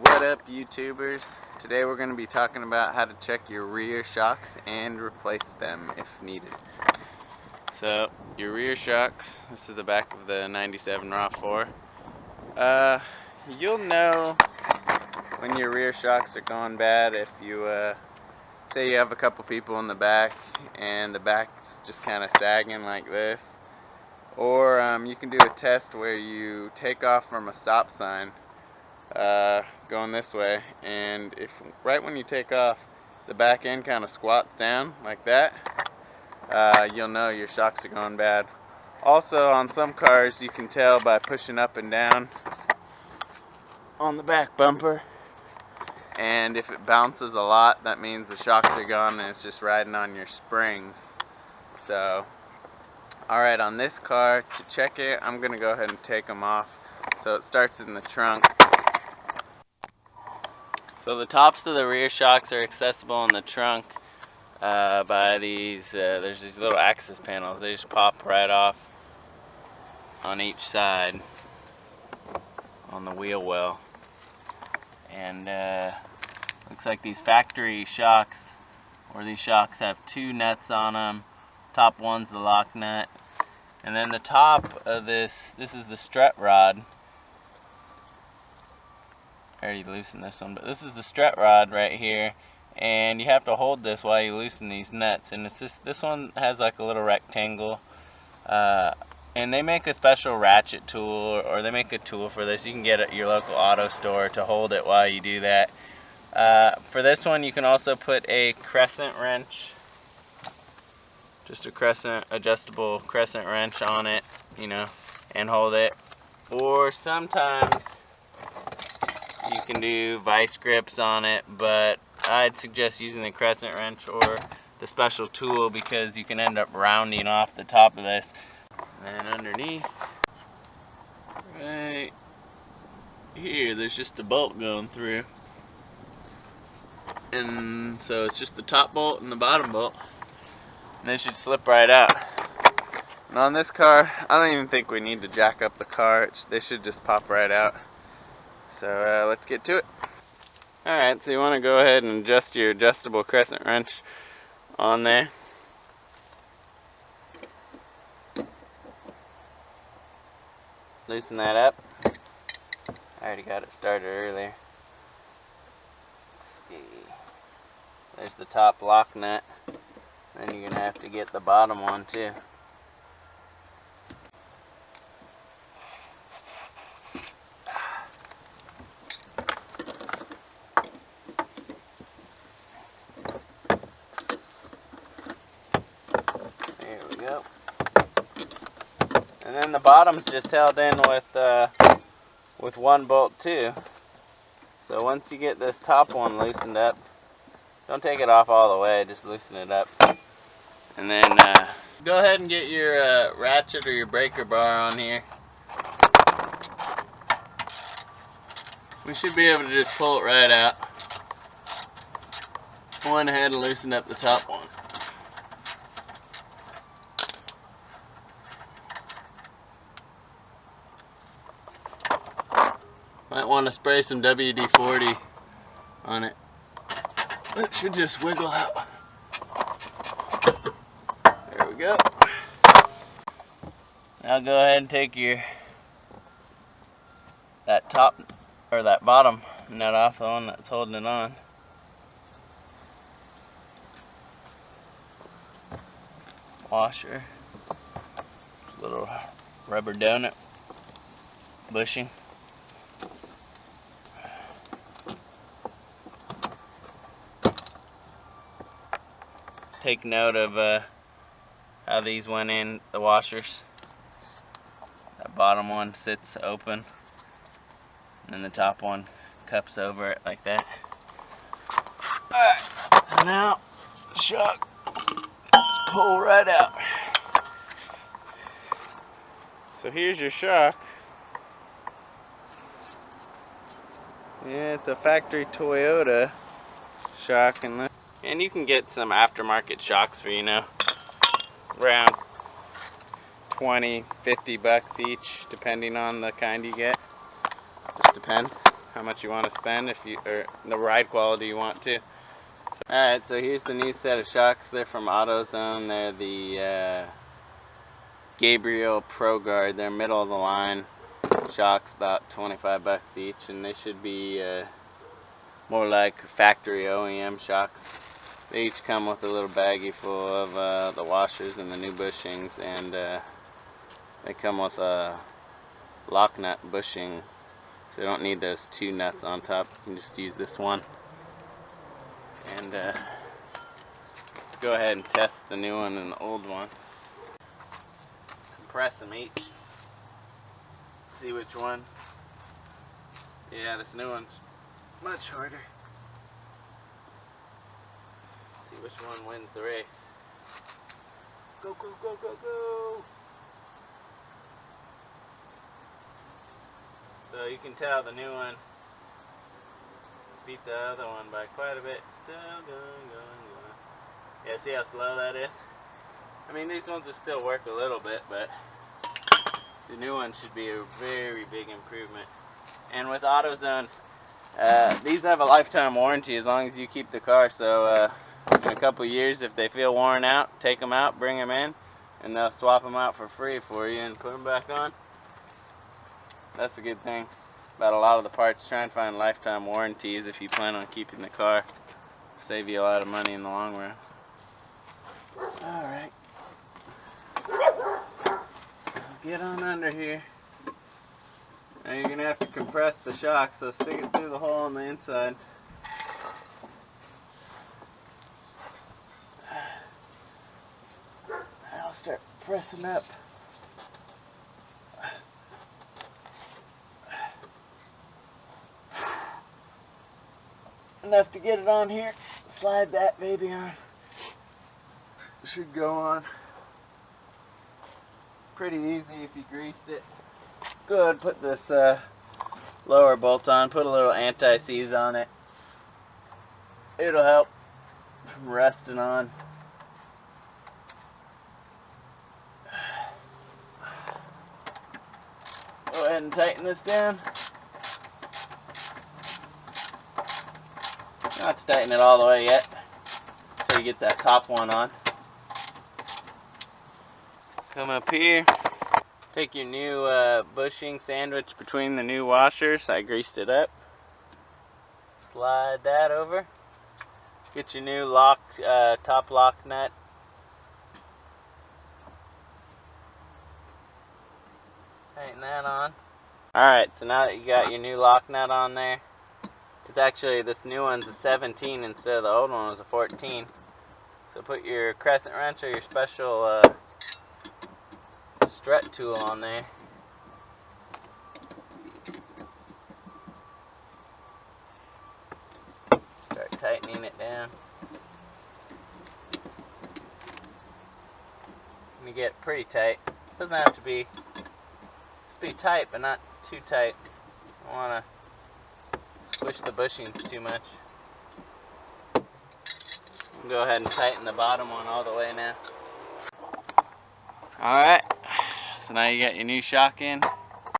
What up, YouTubers? Today we're going to be talking about how to check your rear shocks and replace them if needed. So, your rear shocks, this is the back of the 97 RAV4. You'll know when your rear shocks are going bad if you, say you have a couple people in the back and the back's just kind of sagging like this. Or you can do a test where you take off from a stop sign going this way, and if right when you take off the back end kind of squats down like that, you'll know your shocks are going bad. Also, on some cars you can tell by pushing up and down on the back bumper, and if it bounces a lot, that means the shocks are gone and it's just riding on your springs. So alright, on this car, to check it, I'm going to go ahead and take them off. So it starts in the trunk. So the tops of the rear shocks are accessible in the trunk by these, there's these little access panels. They just pop right off on each side on the wheel well. And looks like these factory shocks, or these shocks have two nuts on them. Top one's the lock nut. And then the top of this is the strut rod. I already loosened this one, but this is the strut rod right here, and you have to hold this while you loosen these nuts. And it's just, this one has like a little rectangle, and they make a special ratchet tool, or they make a tool for this. You can get it at your local auto store to hold it while you do that. For this one, you can also put a crescent wrench, just a adjustable crescent wrench on it, you know, and hold it. Or sometimes you can do vice grips on it, but I'd suggest using the crescent wrench or the special tool, because you can end up rounding off the top of this. And underneath, right here, there's just a bolt going through. And so it's just the top bolt and the bottom bolt. And they should slip right out. And on this car, I don't even think we need to jack up the car. They should just pop right out. So let's get to it. Alright, so you want to go ahead and adjust your adjustable crescent wrench on there. Loosen that up. I already got it started earlier. Let's see. There's the top lock nut. Then you're going to have to get the bottom one too. There we go. And then the bottom's just held in with one bolt too. So once you get this top one loosened up, don't take it off all the way, just loosen it up. And then go ahead and get your ratchet or your breaker bar on here. We should be able to just pull it right out. I went ahead and loosened up the top one. Might want to spray some WD-40 on it. It should just wiggle out. There we go. Now go ahead and take that top or that bottom nut off, the one that's holding it on. Washer. Little rubber donut bushing. Take note of how these went in, the washers. That bottom one sits open, and then the top one cups over it like that. Alright, so now the shock, just pull right out. So here's your shock. Yeah, it's a factory Toyota shock, and you can get some aftermarket shocks for, you know, around 20, 50 bucks each, depending on the kind you get. Just depends. how much you want to spend, or the ride quality you want to. Alright, so here's the new set of shocks. They're from AutoZone. They're the Gabriel Pro Guard. They're middle of the line shocks, about 25 bucks each, and they should be more like factory OEM shocks. They each come with a little baggie full of the washers and the new bushings, and they come with a lock nut bushing, so you don't need those two nuts on top. You can just use this one. And let's go ahead and test the new one and the old one. Compress them each. See which one. Yeah, this new one's much harder. See which one wins the race. Go, go, go, go, go! So you can tell the new one beat the other one by quite a bit. Still going. Yeah, see how slow that is? I mean, these ones will still work a little bit, but the new one should be a very big improvement. And with AutoZone, these have a lifetime warranty as long as you keep the car. So in a couple years, if they feel worn out, take them out, bring them in, and they'll swap them out for free for you and put them back on. That's a good thing about a lot of the parts. Try and find lifetime warranties if you plan on keeping the car. Save you a lot of money in the long run. Alright. Get on under here. Now you're going to have to compress the shock, so stick it through the hole on the inside. I'll start pressing up. Enough to get it on here. Slide that baby on. Should go on pretty easy if you greased it. Go ahead and put this lower bolt on. Put a little anti-seize on it. It'll help from rusting on. Go ahead and tighten this down. Not to tighten it all the way yet, until you get that top one on. Come up here, take your new bushing sandwich between the new washers. I greased it up. Slide that over. Get your new lock, top lock nut. Tighten that on. Alright, so now that you got your new lock nut on there, it's actually, this new one's a 17 instead of the old one was a 14. So put your crescent wrench or your special strut tool on there. Start tightening it down. And you get pretty tight. Doesn't have to be, just be tight, but not too tight. You don't want to squish the bushings too much. Go ahead and tighten the bottom one all the way now. Alright, so now you got your new shock in.